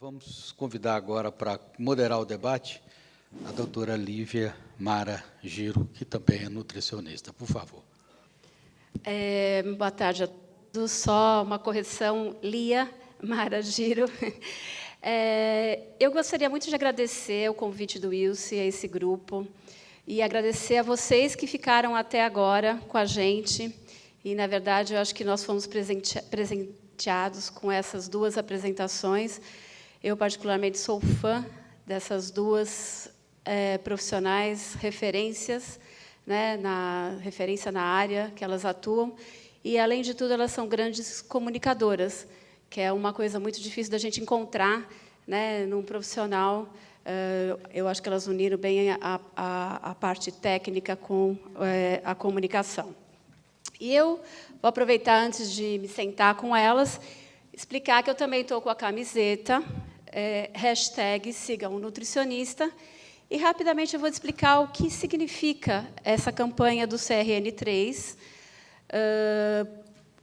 Vamos convidar agora para moderar o debate a doutora Lívia Mara Giro, que também é nutricionista. Por favor. Boa tarde a todos. Só uma correção, Lia Mara Giro. Eu gostaria muito de agradecer o convite do Ilse a esse grupo e agradecer a vocês que ficaram até agora com a gente. E, na verdade, eu acho que nós fomos presenteados com essas duas apresentações. Eu, particularmente, sou fã dessas duas profissionais referências, né, referência na área que elas atuam. E, além de tudo, elas são grandes comunicadoras, que é uma coisa muito difícil da gente encontrar, né, num profissional. Eu acho que elas uniram bem a parte técnica com a comunicação. E eu vou aproveitar, antes de me sentar com elas, explicar que eu também estou com a camiseta, hashtag Sigam o Nutricionista, e rapidamente eu vou explicar o que significa essa campanha do CRN3.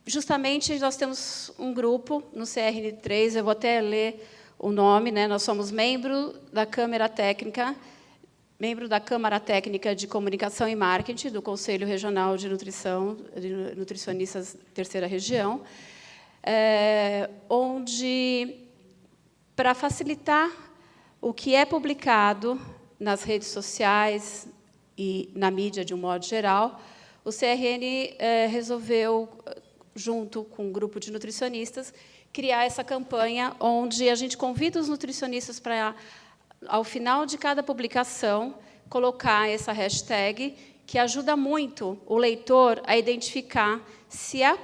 Justamente, nós temos um grupo no CRN3, eu vou até ler o nome, né? Nós somos membro da Câmara Técnica de Comunicação e Marketing do Conselho Regional de Nutrição, de Nutricionistas Terceira Região, onde, para facilitar o que é publicado nas redes sociais e na mídia de um modo geral, o CRN resolveu, junto com um grupo de nutricionistas, criar essa campanha onde a gente convida os nutricionistas para, ao final de cada publicação, colocar essa hashtag, que ajuda muito o leitor a identificar se a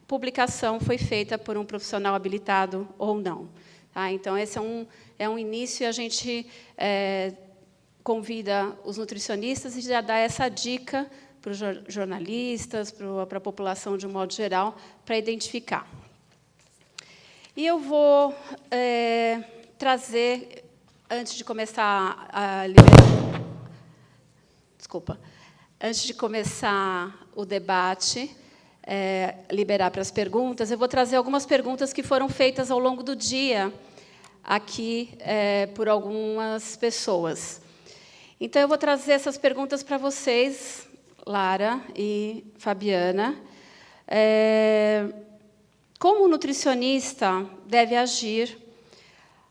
publicação foi feita por um profissional habilitado ou não. Tá? Então, esse é um início, e a gente convida os nutricionistas e já dá essa dica para os jornalistas, para a população de um modo geral, para identificar. E eu vou trazer, antes de começar a antes de começar o debate, liberar para as perguntas, eu vou trazer algumas perguntas que foram feitas ao longo do dia aqui por algumas pessoas. Então, eu vou trazer essas perguntas para vocês, Lara e Fabiana. Como o nutricionista deve agir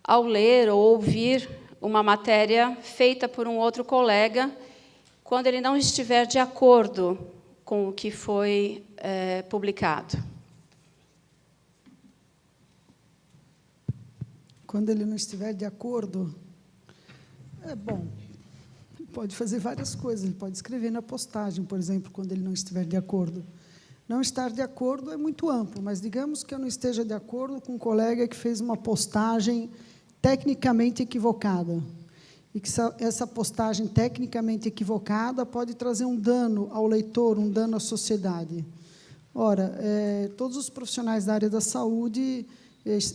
ao ler ou ouvir uma matéria feita por um outro colega quando ele não estiver de acordo com o que foi publicado? Quando ele não estiver de acordo, bom, ele pode fazer várias coisas. Ele pode escrever na postagem, por exemplo, quando ele não estiver de acordo. Não estar de acordo é muito amplo, mas digamos que eu não esteja de acordo com um colega que fez uma postagem tecnicamente equivocada, e que essa postagem tecnicamente equivocada pode trazer um dano ao leitor, um dano à sociedade. Ora, todos os profissionais da área da saúde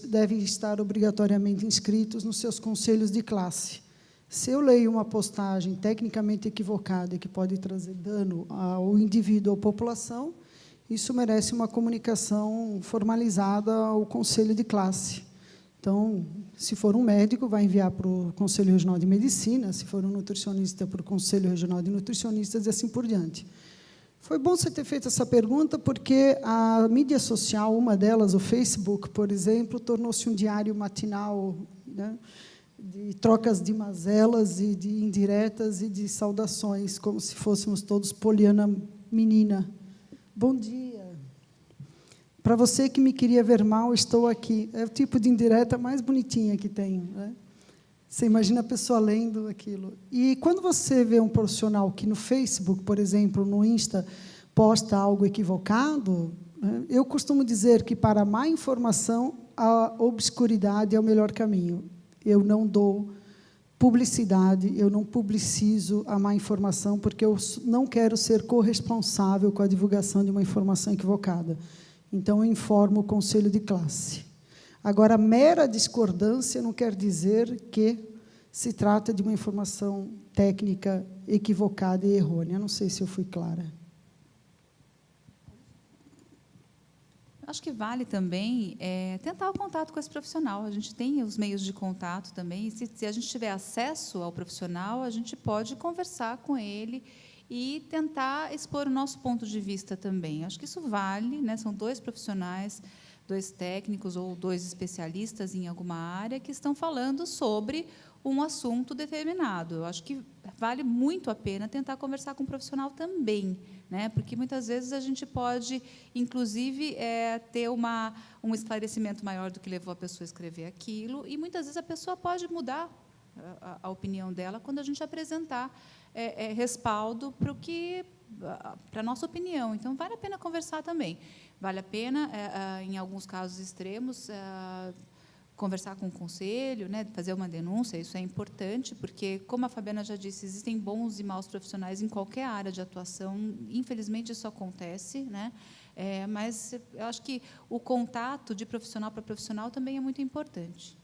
devem estar obrigatoriamente inscritos nos seus conselhos de classe. Se eu leio uma postagem tecnicamente equivocada e que pode trazer dano ao indivíduo ou à população, isso merece uma comunicação formalizada ao conselho de classe. Então, se for um médico, vai enviar para o Conselho Regional de Medicina, se for um nutricionista, para o Conselho Regional de Nutricionistas, e assim por diante. Foi bom você ter feito essa pergunta, porque a mídia social, uma delas, o Facebook, por exemplo, tornou-se um diário matinal, né, de trocas de mazelas e de indiretas e de saudações, como se fôssemos todos Poliana menina. Bom dia. Para você que me queria ver mal, estou aqui. É o tipo de indireta mais bonitinha que tenho, né? Você imagina a pessoa lendo aquilo. E quando você vê um profissional que no Facebook, por exemplo, no Insta, posta algo equivocado, né, eu costumo dizer que, para a má informação, a obscuridade é o melhor caminho. Eu não dou publicidade, eu não publicizo a má informação, porque eu não quero ser corresponsável com a divulgação de uma informação equivocada. Então, eu informo o conselho de classe. Agora, mera discordância não quer dizer que se trata de uma informação técnica equivocada e errônea. Não sei se eu fui clara. Acho que vale também tentar o contato com esse profissional. A gente tem os meios de contato também. Se a gente tiver acesso ao profissional, a gente pode conversar com ele e tentar expor o nosso ponto de vista também. Acho que isso vale, né? São 2 profissionais, 2 técnicos ou 2 especialistas em alguma área que estão falando sobre um assunto determinado. Eu acho que vale muito a pena tentar conversar com um profissional também, né? Porque muitas vezes a gente pode, inclusive, ter um esclarecimento maior do que levou a pessoa a escrever aquilo, e muitas vezes a pessoa pode mudar a opinião dela quando a gente apresentar respaldo para a nossa opinião. Então, vale a pena conversar também. Vale a pena, em alguns casos extremos, conversar com o conselho, né, fazer uma denúncia. Isso é importante, porque, como a Fabiana já disse, existem bons e maus profissionais em qualquer área de atuação. Infelizmente, isso acontece, né? Mas eu acho que o contato de profissional para profissional também é muito importante.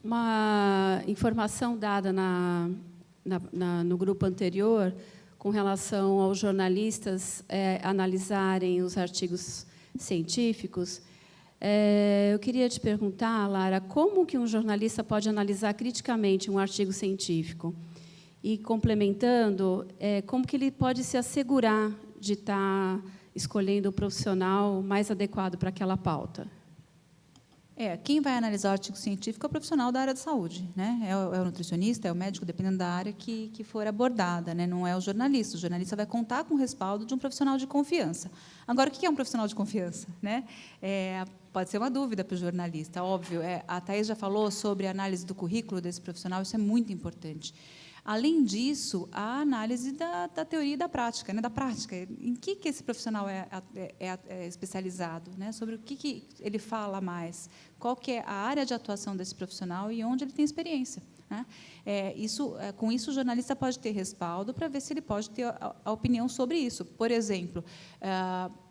Uma informação dada no grupo anterior, com relação aos jornalistas analisarem os artigos científicos, eu queria te perguntar, Lara, como que um jornalista pode analisar criticamente um artigo científico? E, complementando, como que ele pode se assegurar de estar escolhendo o profissional mais adequado para aquela pauta? Quem vai analisar o artigo científico é o profissional da área de saúde, né? É o nutricionista, é o médico, dependendo da área que for abordada, né? Não é o jornalista. O jornalista vai contar com o respaldo de um profissional de confiança. Agora, o que é um profissional de confiança, né? Pode ser uma dúvida para o jornalista, óbvio. A Thais já falou sobre a análise do currículo desse profissional, isso é muito importante. Além disso, a análise da teoria e da prática, né? Da prática. Em que esse profissional é especializado, né? Sobre o que ele fala mais, qual que é a área de atuação desse profissional e onde ele tem experiência, né? Com isso, o jornalista pode ter respaldo para ver se ele pode ter a opinião sobre isso. Por exemplo,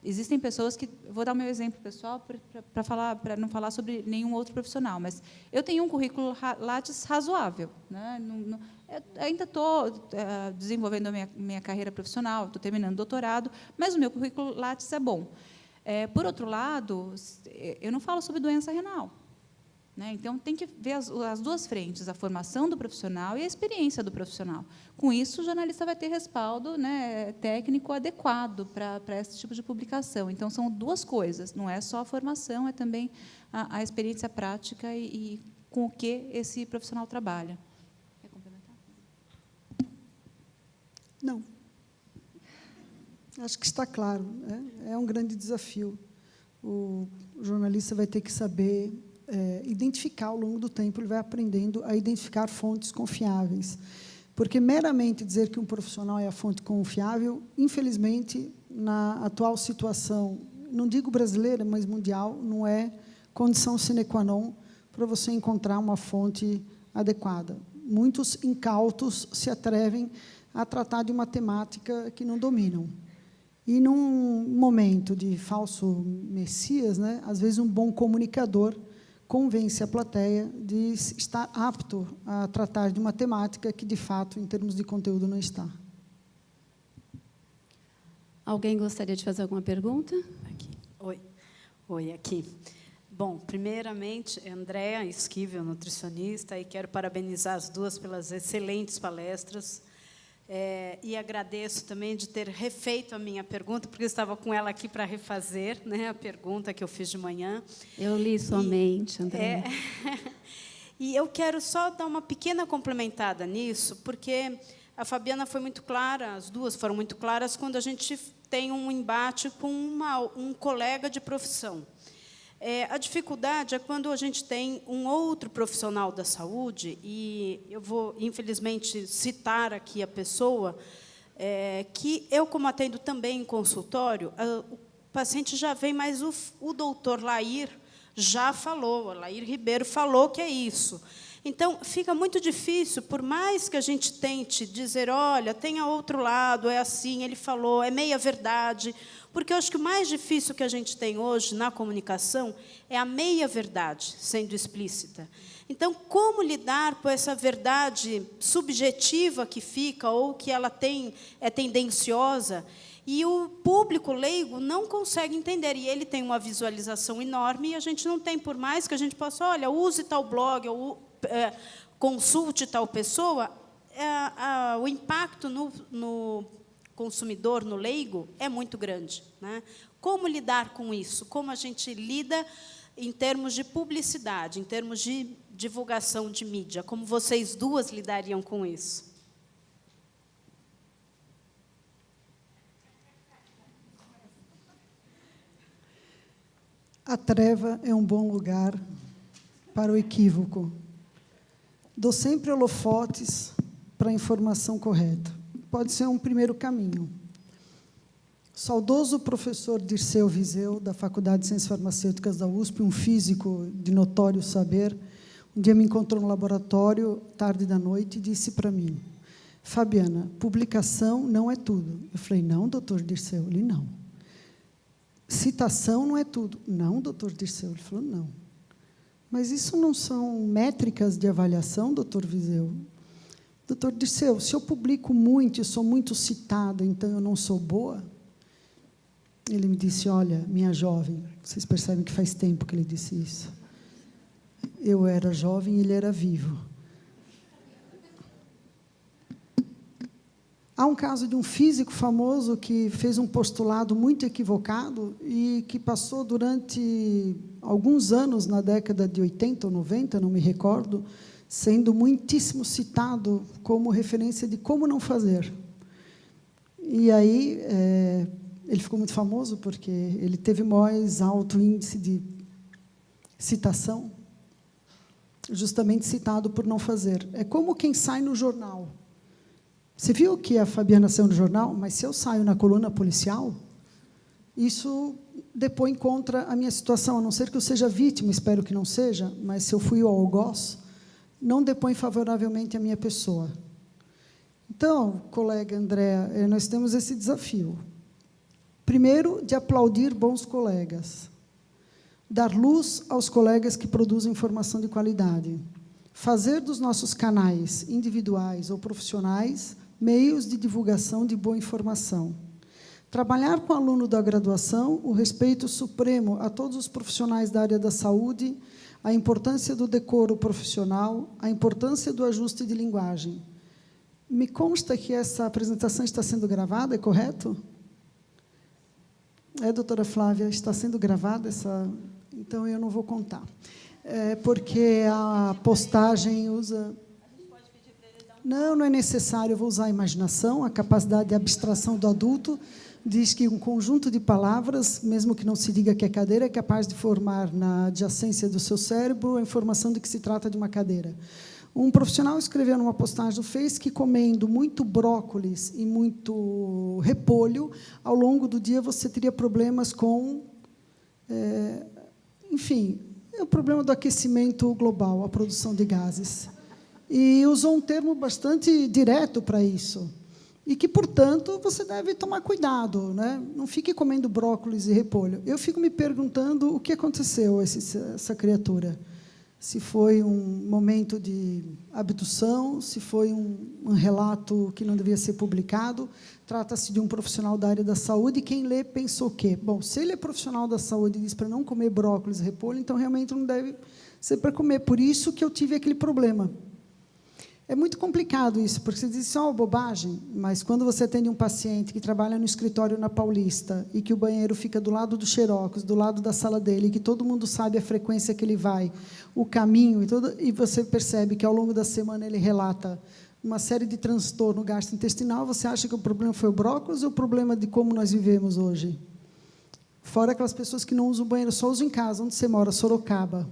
existem pessoas que... Vou dar o meu exemplo pessoal para não falar sobre nenhum outro profissional, mas eu tenho um currículo Lattes razoável, né? Eu ainda estou desenvolvendo a minha carreira profissional, estou terminando o doutorado, mas o meu currículo Lattes é bom. Por outro lado, eu não falo sobre doença renal, né? Então, tem que ver as 2 frentes, a formação do profissional e a experiência do profissional. Com isso, o jornalista vai ter respaldo, né, técnico adequado para esse tipo de publicação. Então, são 2 coisas, não é só a formação, é também a experiência prática e com o que esse profissional trabalha. Quer complementar? Não. Acho que está claro, né? É um grande desafio. O jornalista vai ter que saber identificar, ao longo do tempo, ele vai aprendendo a identificar fontes confiáveis. Porque meramente dizer que um profissional é a fonte confiável, infelizmente, na atual situação, não digo brasileira, mas mundial, não é condição sine qua non para você encontrar uma fonte adequada. Muitos incautos se atrevem a tratar de uma temática que não dominam. E, num momento de falso messias, né, às vezes, um bom comunicador convence a plateia de estar apto a tratar de uma temática que, de fato, em termos de conteúdo, não está. Alguém gostaria de fazer alguma pergunta? Aqui. Oi, aqui. Bom, primeiramente, Andréa Esquivel, nutricionista, e quero parabenizar as 2 pelas excelentes palestras. E agradeço também de ter refeito a minha pergunta, porque eu estava com ela aqui para refazer, né, a pergunta que eu fiz de manhã. Eu li sua mente, Andréa. E eu quero só dar uma pequena complementada nisso, porque a Fabiana foi muito clara, as 2 foram muito claras, quando a gente tem um embate com um colega de profissão. A dificuldade é quando a gente tem um outro profissional da saúde, e eu vou, infelizmente, citar aqui a pessoa, que eu, como atendo também em consultório, o paciente já vem, mas o doutor Lair já falou, Lair Ribeiro falou que é isso. Então, fica muito difícil, por mais que a gente tente dizer, olha, tem outro lado, é assim, ele falou, é meia-verdade, porque eu acho que o mais difícil que a gente tem hoje na comunicação é a meia-verdade sendo explícita. Então, como lidar com essa verdade subjetiva que fica, ou que ela é tendenciosa, e o público leigo não consegue entender, e ele tem uma visualização enorme, e a gente não tem, por mais que a gente possa, olha, use tal blog, ou consulte tal pessoa, o impacto no consumidor, no leigo, é muito grande, né? Como lidar com isso? Como a gente lida em termos de publicidade, em termos de divulgação de mídia? Como vocês duas lidariam com isso? A treva é um bom lugar para o equívoco. Dou sempre holofotes para a informação correta. Pode ser um primeiro caminho. Saudoso professor Dirceu Viseu, da Faculdade de Ciências Farmacêuticas da USP, um físico de notório saber, um dia me encontrou no laboratório, tarde da noite, e disse para mim, Fabiana, publicação não é tudo. Eu falei, não, doutor Dirceu. Ele, não. Citação não é tudo. Não, doutor Dirceu. Ele falou, não. Mas isso não são métricas de avaliação, doutor Viseu? Doutor Dirceu, se eu publico muito e sou muito citada, então eu não sou boa? Ele me disse, olha, minha jovem, vocês percebem que faz tempo que ele disse isso. Eu era jovem e ele era vivo. Há um caso de um físico famoso que fez um postulado muito equivocado e que passou durante alguns anos, na década de 80 ou 90, não me recordo, sendo muitíssimo citado como referência de como não fazer. E aí, ele ficou muito famoso porque ele teve mais alto índice de citação, justamente citado por não fazer. É como quem sai no jornal. Você viu que a Fabiana saiu no jornal? Mas se eu saio na coluna policial, isso depõe contra a minha situação, a não ser que eu seja vítima, espero que não seja, mas se eu fui o algoz, não depõe favoravelmente a minha pessoa. Então, colega Andréa, nós temos esse desafio. Primeiro, de aplaudir bons colegas. Dar luz aos colegas que produzem informação de qualidade. Fazer dos nossos canais individuais ou profissionais meios de divulgação de boa informação. Trabalhar com o aluno da graduação o respeito supremo a todos os profissionais da área da saúde, a importância do decoro profissional, a importância do ajuste de linguagem. Me consta que essa apresentação está sendo gravada, é correto? Doutora Flávia, está sendo gravada essa... Então, eu não vou contar. Porque a postagem usa... Não é necessário, eu vou usar a imaginação, a capacidade de abstração do adulto, diz que um conjunto de palavras, mesmo que não se diga que é cadeira, é capaz de formar na adjacência do seu cérebro a informação de que se trata de uma cadeira. Um profissional escreveu numa postagem do Face que, comendo muito brócolis e muito repolho, ao longo do dia você teria problemas com... enfim, é o problema do aquecimento global, a produção de gases. E usou um termo bastante direto para isso. E que, portanto, você deve tomar cuidado, né? Não fique comendo brócolis e repolho. Eu fico me perguntando o que aconteceu a essa criatura. Se foi um momento de abdução, se foi um relato que não devia ser publicado. Trata-se de um profissional da área da saúde, e quem lê pensa o quê? Bom, se ele é profissional da saúde e diz para não comer brócolis e repolho, então realmente não deve ser para comer. Por isso que eu tive aquele problema. É muito complicado isso, porque você diz, isso é uma bobagem, mas quando você atende um paciente que trabalha no escritório na Paulista e que o banheiro fica do lado do xerox, do lado da sala dele, e que todo mundo sabe a frequência que ele vai, o caminho, e você percebe que, ao longo da semana, ele relata uma série de transtorno gastrointestinal, você acha que o problema foi o brócolis ou o problema de como nós vivemos hoje? Fora aquelas pessoas que não usam o banheiro, só usam em casa. Onde você mora? Sorocaba.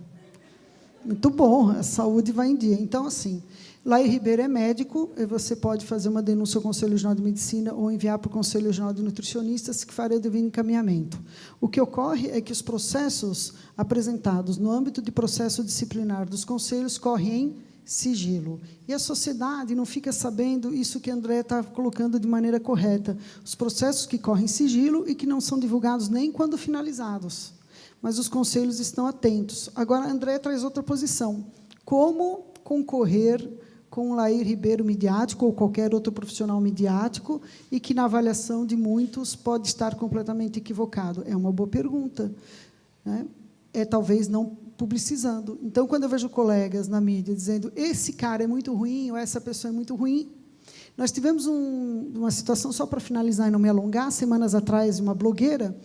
Muito bom, a saúde vai em dia. Então, assim... Laí Ribeiro é médico, e você pode fazer uma denúncia ao Conselho Regional de Medicina ou enviar para o Conselho Regional de Nutricionistas, que fará o devido encaminhamento. O que ocorre é que os processos apresentados no âmbito de processo disciplinar dos conselhos correm em sigilo. E a sociedade não fica sabendo isso que André está colocando de maneira correta. Os processos que correm sigilo e que não são divulgados nem quando finalizados. Mas os conselhos estão atentos. Agora, André traz outra posição. Como concorrer com o Lair Ribeiro midiático ou qualquer outro profissional midiático e que, na avaliação de muitos, pode estar completamente equivocado? É uma boa pergunta, né? É talvez não publicizando. Então, quando eu vejo colegas na mídia dizendo esse cara é muito ruim ou essa pessoa é muito ruim, nós tivemos uma situação, só para finalizar e não me alongar, semanas atrás, de uma blogueira,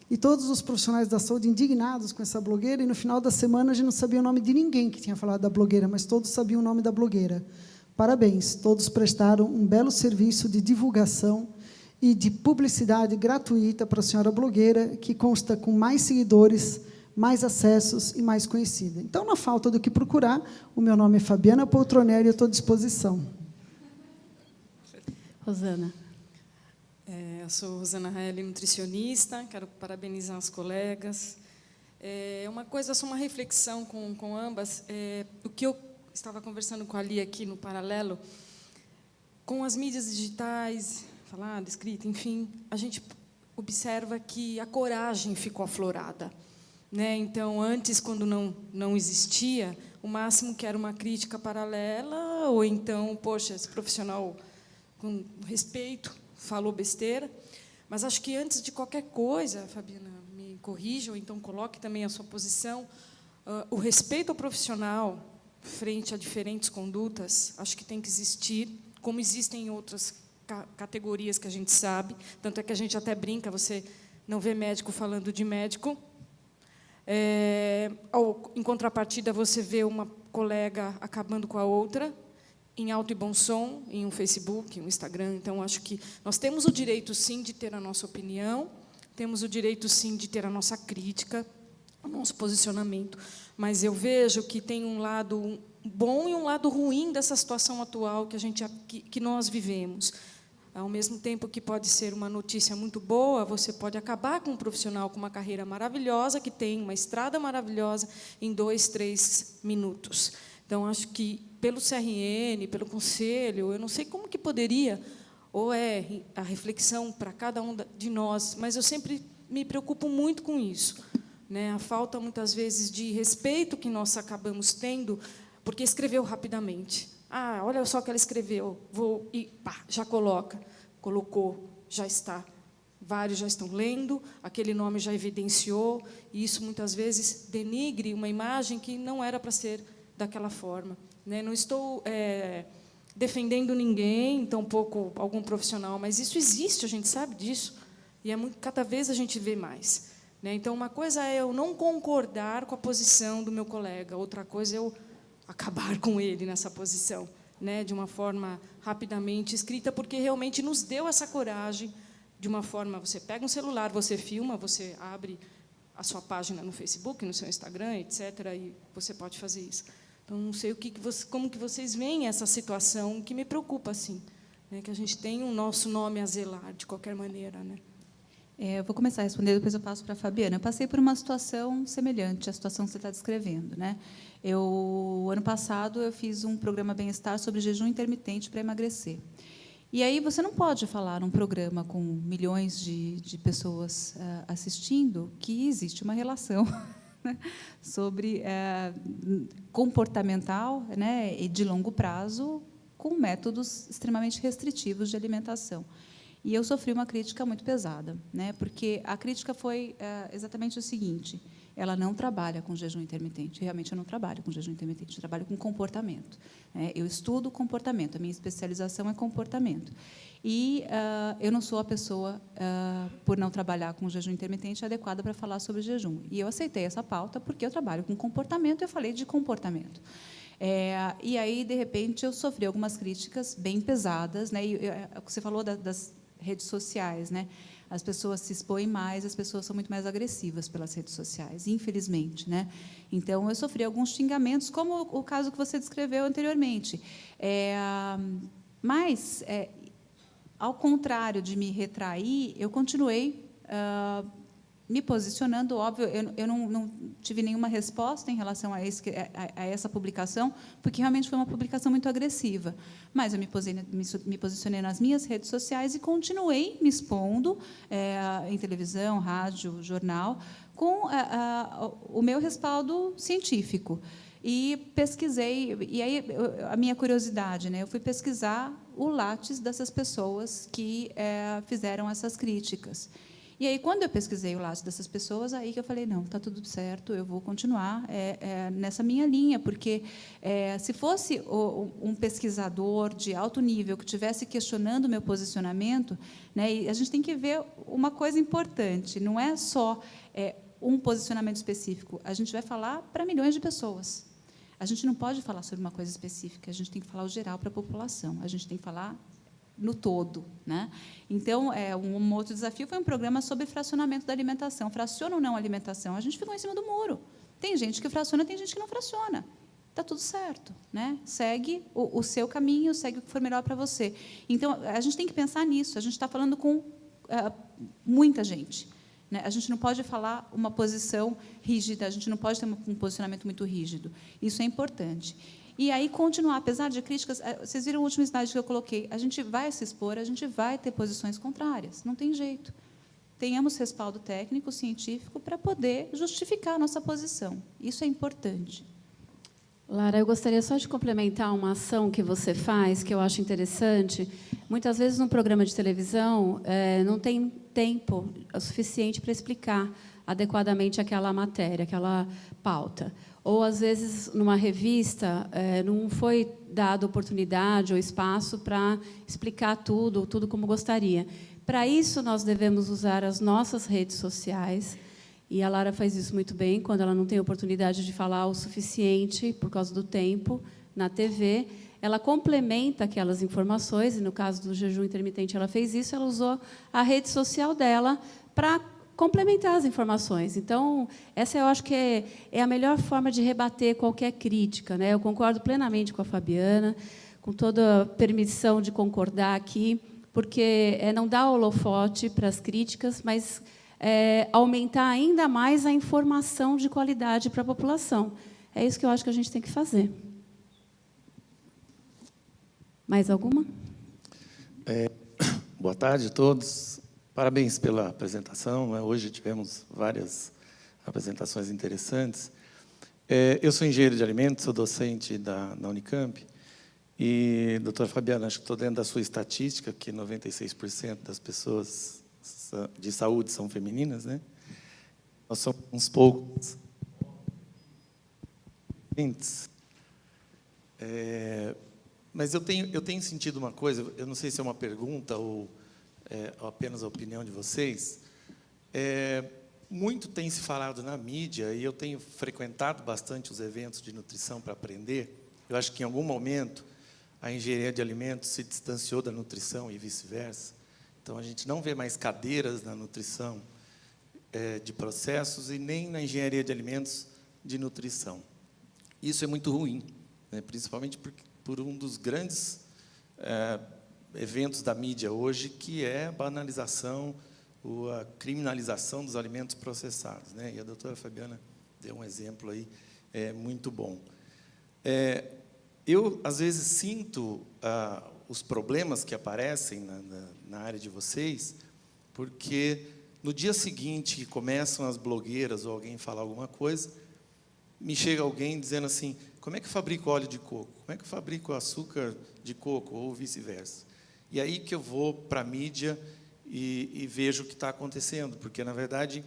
e todos os profissionais da saúde indignados com essa blogueira, e, no final da semana, a gente não sabia o nome de ninguém que tinha falado da blogueira, mas todos sabiam o nome da blogueira. Parabéns, todos prestaram um belo serviço de divulgação e de publicidade gratuita para a senhora blogueira, que consta com mais seguidores, mais acessos e mais conhecida. Então, na falta do que procurar, o meu nome é Fabiana Poltronelli e eu estou à disposição. Rosana. Eu sou Rosana Raeli, nutricionista, quero parabenizar as colegas. Uma coisa, só uma reflexão com ambas. O que eu estava conversando com a Lia aqui no paralelo, com as mídias digitais, falada, escrita, enfim, a gente observa que a coragem ficou aflorada, né? Então, antes, quando não existia, o máximo que era uma crítica paralela, ou então, poxa, esse profissional, com respeito, falou besteira. Mas acho que, antes de qualquer coisa, Fabiana, me corrija, ou então coloque também a sua posição, o respeito ao profissional frente a diferentes condutas, acho que tem que existir, como existem em outras categorias que a gente sabe, tanto é que a gente até brinca, você não vê médico falando de médico. Em contrapartida, você vê uma colega acabando com a outra, em alto e bom som, em um Facebook, um Instagram. Então, acho que nós temos o direito, sim, de ter a nossa opinião, temos o direito, sim, de ter a nossa crítica, o nosso posicionamento, mas eu vejo que tem um lado bom e um lado ruim dessa situação atual que nós vivemos. Ao mesmo tempo que pode ser uma notícia muito boa, você pode acabar com um profissional com uma carreira maravilhosa, que tem uma estrada maravilhosa, em 2, 3 minutos. Então, acho que, pelo CRN, pelo Conselho, eu não sei como que poderia, ou é a reflexão para cada um de nós, mas eu sempre me preocupo muito com isso, né? A falta, muitas vezes, de respeito que nós acabamos tendo, porque escreveu rapidamente. Olha só o que ela escreveu, e pá, já colocou, já está. Vários já estão lendo, aquele nome já evidenciou, e isso, muitas vezes, denigre uma imagem que não era para ser daquela forma, né? Não estou defendendo ninguém, tampouco algum profissional, mas isso existe, a gente sabe disso, e cada vez a gente vê mais, né? Então, uma coisa é eu não concordar com a posição do meu colega, outra coisa é eu acabar com ele nessa posição, né? De uma forma rapidamente escrita, porque realmente nos deu essa coragem, de uma forma, você pega um celular, você filma, você abre a sua página no Facebook, no seu Instagram, etc., e você pode fazer isso. Então, não sei como que vocês veem essa situação, que me preocupa, assim, né? Que a gente tem o nosso nome a zelar, de qualquer maneira, né? Eu vou começar a responder, depois eu passo para a Fabiana. Eu passei por uma situação semelhante à situação que você está descrevendo, né? Ano passado, eu fiz um programa Bem-Estar sobre jejum intermitente para emagrecer. E aí você não pode falar num programa com milhões de pessoas assistindo que existe uma relação sobre comportamental, né, e de longo prazo, com métodos extremamente restritivos de alimentação. E eu sofri uma crítica muito pesada, né, porque a crítica foi exatamente o seguinte: ela não trabalha com jejum intermitente. Realmente, eu não trabalho com jejum intermitente, eu trabalho com comportamento, né? Eu estudo comportamento, a minha especialização é comportamento. E eu não sou a pessoa, por não trabalhar com jejum intermitente, adequada para falar sobre jejum. E eu aceitei essa pauta porque eu trabalho com comportamento, eu falei de comportamento. E aí, de repente, eu sofri algumas críticas bem pesadas, né? Você falou das redes sociais, né? As pessoas se expõem mais, as pessoas são muito mais agressivas pelas redes sociais, infelizmente, né? Então, eu sofri alguns xingamentos, como o caso que você descreveu anteriormente. Mas, ao contrário de me retrair, eu continuei me posicionando, óbvio, eu não tive nenhuma resposta em relação a essa publicação, porque realmente foi uma publicação muito agressiva. Mas eu me posicionei nas minhas redes sociais e continuei me expondo em televisão, rádio, jornal, com o meu respaldo científico. E pesquisei, e aí a minha curiosidade, né? Eu fui pesquisar o lattes dessas pessoas que fizeram essas críticas. E aí, quando eu pesquisei o lattes dessas pessoas, aí que eu falei, não, está tudo certo, eu vou continuar nessa minha linha, porque se fosse um pesquisador de alto nível que estivesse questionando o meu posicionamento, né, e a gente tem que ver uma coisa importante, não é só um posicionamento específico, a gente vai falar para milhões de pessoas. A gente não pode falar sobre uma coisa específica, a gente tem que falar o geral para a população, a gente tem que falar no todo, né? Então, um outro desafio foi um programa sobre fracionamento da alimentação. Fraciona ou não a alimentação? A gente ficou em cima do muro. Tem gente que fraciona, tem gente que não fraciona. Está tudo certo, né? Segue o seu caminho, segue o que for melhor para você. Então, a gente tem que pensar nisso. A gente está falando com muita gente, né? A gente não pode falar uma posição rígida, a gente não pode ter um posicionamento muito rígido. Isso é importante. E aí continuar, apesar de críticas, vocês viram o último slide que eu coloquei, a gente vai se expor, a gente vai ter posições contrárias, não tem jeito. Tenhamos respaldo técnico, científico, para poder justificar a nossa posição. Isso é importante. Lara, eu gostaria só de complementar uma ação que você faz, que eu acho interessante. Muitas vezes, num programa de televisão, não tem tempo suficiente para explicar adequadamente aquela matéria, aquela pauta. Ou, às vezes, numa revista, não foi dada oportunidade ou espaço para explicar tudo como gostaria. Para isso, nós devemos usar as nossas redes sociais, e a Lara faz isso muito bem, quando ela não tem oportunidade de falar o suficiente, por causa do tempo, na TV, ela complementa aquelas informações, e, no caso do jejum intermitente, ela fez isso, ela usou a rede social dela para complementar as informações. Então, essa eu acho que é a melhor forma de rebater qualquer crítica, né? Eu concordo plenamente com a Fabiana, com toda a permissão de concordar aqui, porque não dá holofote para as críticas, mas aumentar ainda mais a informação de qualidade para a população. É isso que eu acho que a gente tem que fazer. Mais alguma? Boa tarde a todos. Parabéns pela apresentação. Hoje tivemos várias apresentações interessantes. Eu sou engenheiro de alimentos, sou docente da Unicamp. E, doutora Fabiana, acho que estou dentro da sua estatística, que 96% das pessoas de saúde são femininas, né? Nós somos uns poucos. Mas eu tenho sentido uma coisa, eu não sei se é uma pergunta ou apenas a opinião de vocês. Muito tem se falado na mídia, e eu tenho frequentado bastante os eventos de nutrição para aprender. Eu acho que, em algum momento, a engenharia de alimentos se distanciou da nutrição e vice-versa. Então, a gente não vê mais cadeiras na nutrição de processos e nem na engenharia de alimentos de nutrição. Isso é muito ruim, né? Principalmente por um dos grandes eventos da mídia hoje, que é a banalização, ou a criminalização dos alimentos processados, né? E a doutora Fabiana deu um exemplo aí muito bom. Eu, às vezes, sinto os problemas que aparecem na área de vocês, porque no dia seguinte que começam as blogueiras ou alguém falar alguma coisa, me chega alguém dizendo assim, como é que eu fabrico óleo de coco? Como é que eu fabrico açúcar de coco? Ou vice-versa. E aí que eu vou para a mídia e vejo o que está acontecendo, porque, na verdade,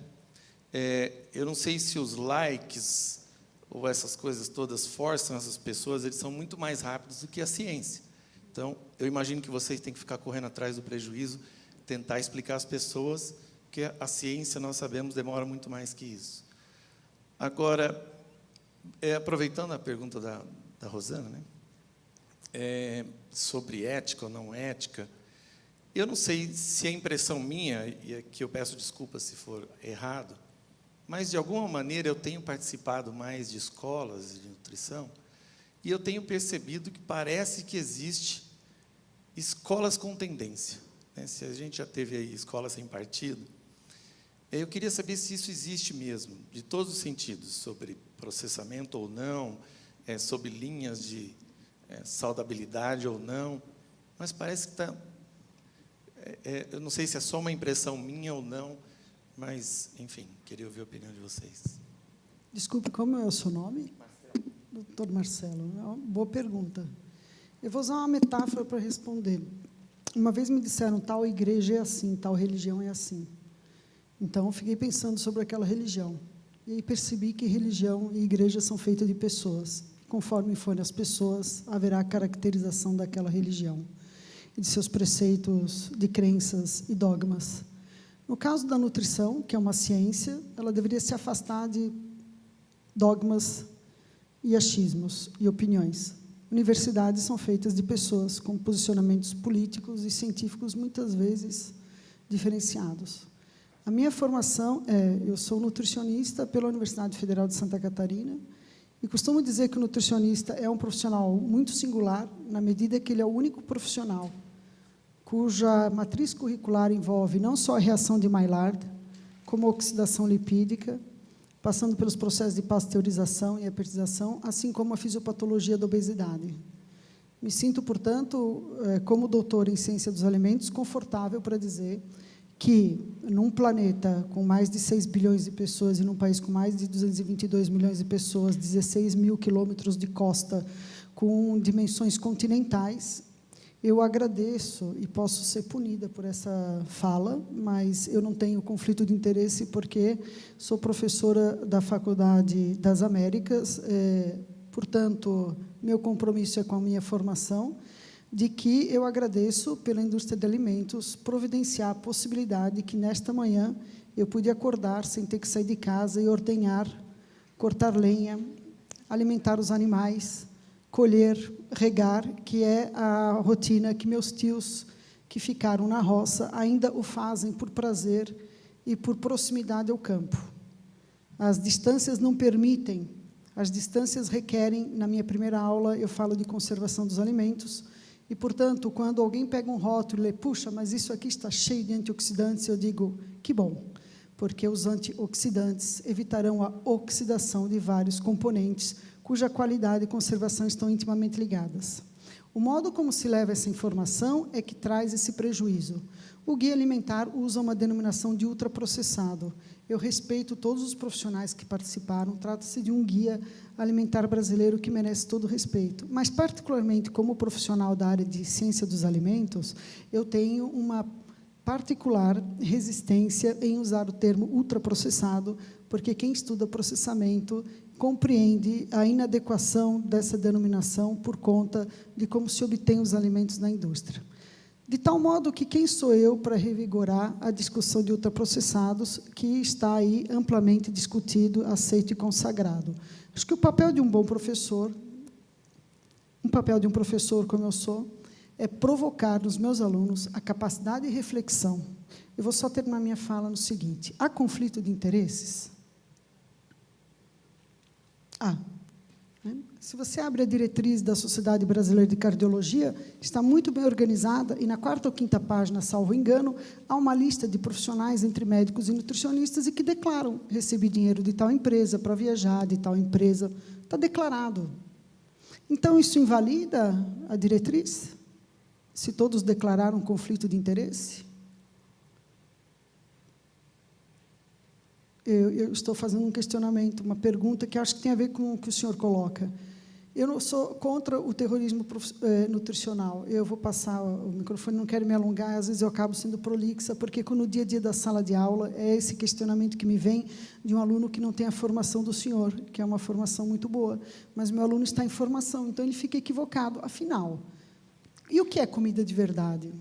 eu não sei se os likes ou essas coisas todas forçam essas pessoas, eles são muito mais rápidos do que a ciência. Então, eu imagino que vocês têm que ficar correndo atrás do prejuízo, tentar explicar às pessoas que a ciência, nós sabemos, demora muito mais que isso. Agora, aproveitando a pergunta da Rosana, né, sobre ética ou não ética, eu não sei se é impressão minha, e aqui eu peço desculpas se for errado, mas, de alguma maneira, eu tenho participado mais de escolas de nutrição e eu tenho percebido que parece que existe escolas com tendência, né? Se a gente já teve aí escola sem partido, Eu queria saber se isso existe mesmo, de todos os sentidos, sobre processamento ou não, sobre linhas de saudabilidade ou não, mas parece que está... eu não sei se é só uma impressão minha ou não, mas, enfim, queria ouvir a opinião de vocês. Desculpe, como é o seu nome? Marcelo. Doutor Marcelo, é uma boa pergunta. Eu vou usar uma metáfora para responder. Uma vez me disseram, tal igreja é assim, tal religião é assim. Então, eu fiquei pensando sobre aquela religião. E aí percebi que religião e igreja são feitas de pessoas. Conforme forem as pessoas, haverá a caracterização daquela religião e de seus preceitos, de crenças e dogmas. No caso da nutrição, que é uma ciência, ela deveria se afastar de dogmas e achismos e opiniões. Universidades são feitas de pessoas com posicionamentos políticos e científicos, muitas vezes, diferenciados. A minha formação eu sou nutricionista pela Universidade Federal de Santa Catarina e costumo dizer que o nutricionista é um profissional muito singular, na medida que ele é o único profissional cuja matriz curricular envolve não só a reação de Maillard, como a oxidação lipídica, passando pelos processos de pasteurização e herpetização, assim como a fisiopatologia da obesidade. Me sinto, portanto, como doutor em ciência dos alimentos, confortável para dizer que, num planeta com mais de 6 bilhões de pessoas e num país com mais de 222 milhões de pessoas, 16 mil quilômetros de costa, com dimensões continentais, eu agradeço e posso ser punida por essa fala, mas eu não tenho conflito de interesse porque sou professora da Faculdade das Américas, portanto, meu compromisso é com a minha formação, de que eu agradeço pela indústria de alimentos providenciar a possibilidade que, nesta manhã, eu pude acordar sem ter que sair de casa e ordenhar, cortar lenha, alimentar os animais, colher, regar, que é a rotina que meus tios, que ficaram na roça, ainda o fazem por prazer e por proximidade ao campo. As distâncias não permitem, as distâncias requerem, na minha primeira aula, eu falo de conservação dos alimentos, e, portanto, quando alguém pega um rótulo e lê, puxa, mas isso aqui está cheio de antioxidantes, eu digo, que bom, porque os antioxidantes evitarão a oxidação de vários componentes, cuja qualidade e conservação estão intimamente ligadas. O modo como se leva essa informação é que traz esse prejuízo. O guia alimentar usa uma denominação de ultraprocessado. Eu respeito todos os profissionais que participaram, trata-se de um guia alimentar brasileiro que merece todo o respeito. Mas, particularmente, como profissional da área de ciência dos alimentos, eu tenho uma particular resistência em usar o termo ultraprocessado, porque quem estuda processamento compreende a inadequação dessa denominação por conta de como se obtém os alimentos na indústria. De tal modo que quem sou eu para revigorar a discussão de ultraprocessados que está aí amplamente discutido, aceito e consagrado. Acho que o papel de um bom professor, como eu sou, é provocar nos meus alunos a capacidade de reflexão. Eu vou só terminar minha fala no seguinte: há conflito de interesses? Se você abre a diretriz da Sociedade Brasileira de Cardiologia, está muito bem organizada, e na 4ª ou 5ª página, salvo engano, há uma lista de profissionais entre médicos e nutricionistas e que declaram: recebi dinheiro de tal empresa para viajar, de tal empresa. Está declarado. Então, isso invalida a diretriz? Se todos declararam conflito de interesse? Eu estou fazendo um questionamento, uma pergunta que acho que tem a ver com o que o senhor coloca. Eu não sou contra o terrorismo nutricional. Eu vou passar o microfone, não quero me alongar, às vezes eu acabo sendo prolixa, porque no dia a dia da sala de aula é esse questionamento que me vem de um aluno que não tem a formação do senhor, que é uma formação muito boa, mas meu aluno está em formação, então ele fica equivocado. Afinal, e o que é comida de verdade?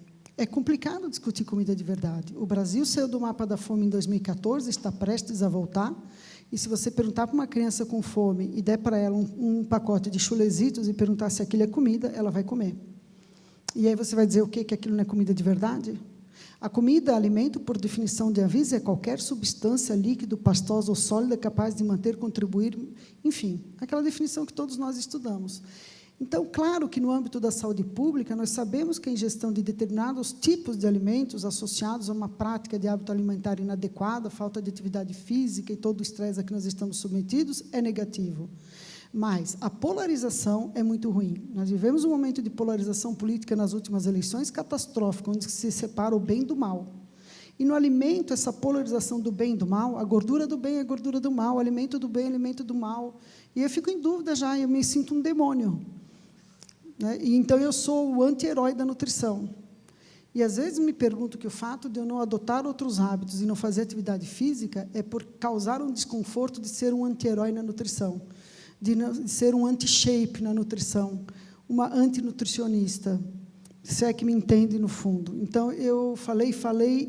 É complicado discutir comida de verdade. O Brasil saiu do mapa da fome em 2014, está prestes a voltar, e se você perguntar para uma criança com fome e der para ela um pacote de chulezitos e perguntar se aquilo é comida, ela vai comer. E aí você vai dizer o quê? Que aquilo não é comida de verdade? A comida, alimento, por definição de Anvisa, é qualquer substância líquido, pastosa ou sólida capaz de manter, contribuir, enfim, aquela definição que todos nós estudamos. Então, claro que no âmbito da saúde pública, nós sabemos que a ingestão de determinados tipos de alimentos associados a uma prática de hábito alimentar inadequada, falta de atividade física e todo o estresse a que nós estamos submetidos, é negativo. Mas a polarização é muito ruim. Nós vivemos um momento de polarização política nas últimas eleições catastrófico, onde se separa o bem do mal. E no alimento, essa polarização do bem e do mal, a gordura do bem é a gordura do mal, o alimento do bem é o alimento do mal. E eu fico em dúvida já, eu me sinto um demônio. E, então, eu sou o anti-herói da nutrição. E, às vezes, me pergunto que o fato de eu não adotar outros hábitos e não fazer atividade física é por causar um desconforto de ser um anti-herói na nutrição, de ser um anti-shape na nutrição, uma antinutricionista, se é que me entende no fundo. Então, eu falei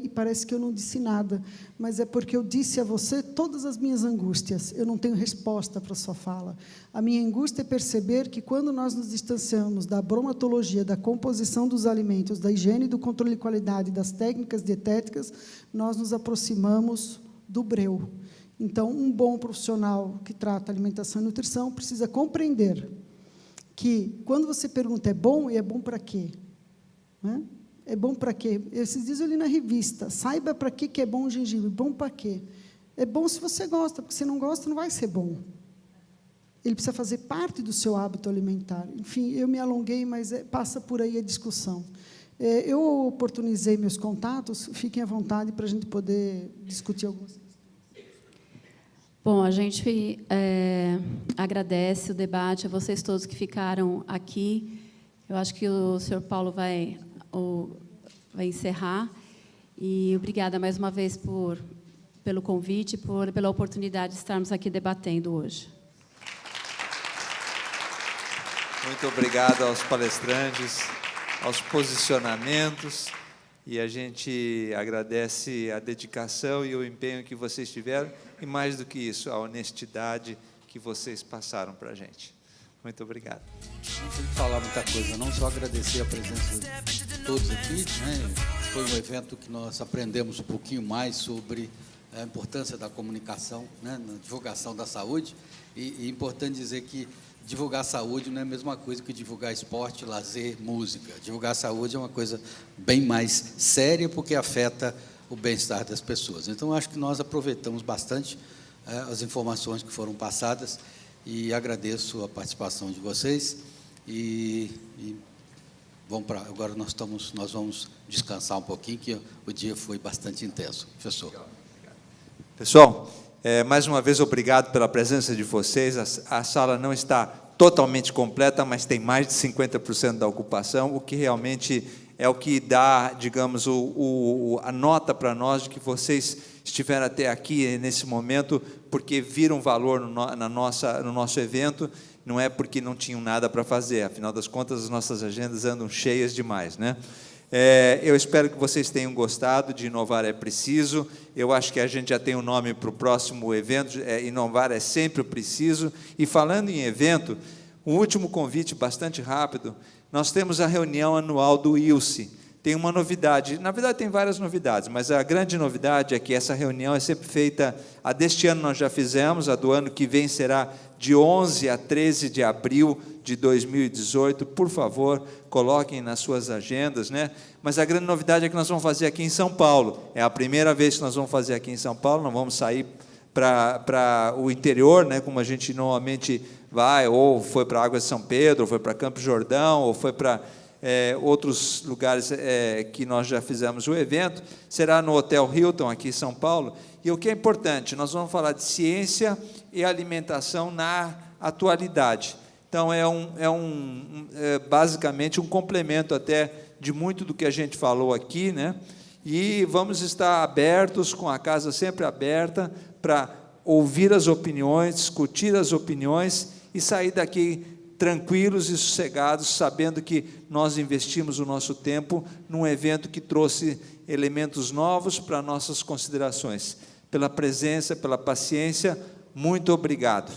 e parece que eu não disse nada, mas é porque eu disse a você todas as minhas angústias. Eu não tenho resposta para a sua fala. A minha angústia é perceber que, quando nós nos distanciamos da bromatologia, da composição dos alimentos, da higiene, do controle de qualidade, das técnicas dietéticas, nós nos aproximamos do breu. Então, um bom profissional que trata alimentação e nutrição precisa compreender que, quando você pergunta é bom, e é bom para quê? É bom para quê? Esses dias eu li na revista, saiba para que é bom o gengibre. Bom para quê? É bom se você gosta, porque se não gosta, não vai ser bom. Ele precisa fazer parte do seu hábito alimentar. Enfim, eu me alonguei, mas passa por aí a discussão. Eu oportunizei meus contatos, fiquem à vontade para a gente poder discutir algumas coisas. Bom, a gente agradece o debate a vocês todos que ficaram aqui. Eu acho que o senhor Paulo vai encerrar. E obrigada mais uma vez pelo convite, pela oportunidade de estarmos aqui debatendo hoje. Muito obrigado aos palestrantes, aos posicionamentos, e a gente agradece a dedicação e o empenho que vocês tiveram, e, mais do que isso, a honestidade que vocês passaram para a gente. Muito obrigado. Não tem que falar muita coisa, não, só agradecer a presença de todos aqui. Foi um evento que nós aprendemos um pouquinho mais sobre a importância da comunicação, na divulgação da saúde, e é importante dizer que divulgar saúde não é a mesma coisa que divulgar esporte, lazer, música. Divulgar saúde é uma coisa bem mais séria, porque afeta o bem-estar das pessoas. Então, acho que nós aproveitamos bastante as informações que foram passadas, e agradeço a participação de vocês. Agora nós vamos descansar um pouquinho, que o dia foi bastante intenso. Professor. Pessoal, mais uma vez, obrigado pela presença de vocês. A sala não está totalmente completa, mas tem mais de 50% da ocupação, o que realmente é o que dá, digamos, a nota para nós de que vocês estiveram até aqui nesse momento, porque viram valor no nosso evento, não é porque não tinham nada para fazer, afinal das contas, as nossas agendas andam cheias demais, né? Eu espero que vocês tenham gostado de Inovar é Preciso. Eu acho que a gente já tem um nome para o próximo evento, Inovar é Sempre Preciso. E, falando em evento, um último convite bastante rápido. Nós temos a reunião anual do ILSE. Tem uma novidade, na verdade tem várias novidades, mas a grande novidade é que essa reunião é sempre feita, a deste ano nós já fizemos, a do ano que vem será de 11 a 13 de abril de 2018, por favor, coloquem nas suas agendas, né? Mas a grande novidade é que nós vamos fazer aqui em São Paulo, é a primeira vez que nós vamos fazer aqui em São Paulo, não vamos sair para o interior, né, como a gente normalmente vai, ou foi para Águas de São Pedro, ou foi para Campos Jordão, ou foi para outros lugares que nós já fizemos o evento, será no Hotel Hilton, aqui em São Paulo, e o que é importante, nós vamos falar de ciência e alimentação na atualidade. Então, basicamente um complemento até de muito do que a gente falou aqui, né? E vamos estar abertos, com a casa sempre aberta, para ouvir as opiniões, discutir as opiniões e sair daqui tranquilos e sossegados, sabendo que nós investimos o nosso tempo num evento que trouxe elementos novos para nossas considerações. Pela presença, pela paciência, muito obrigado.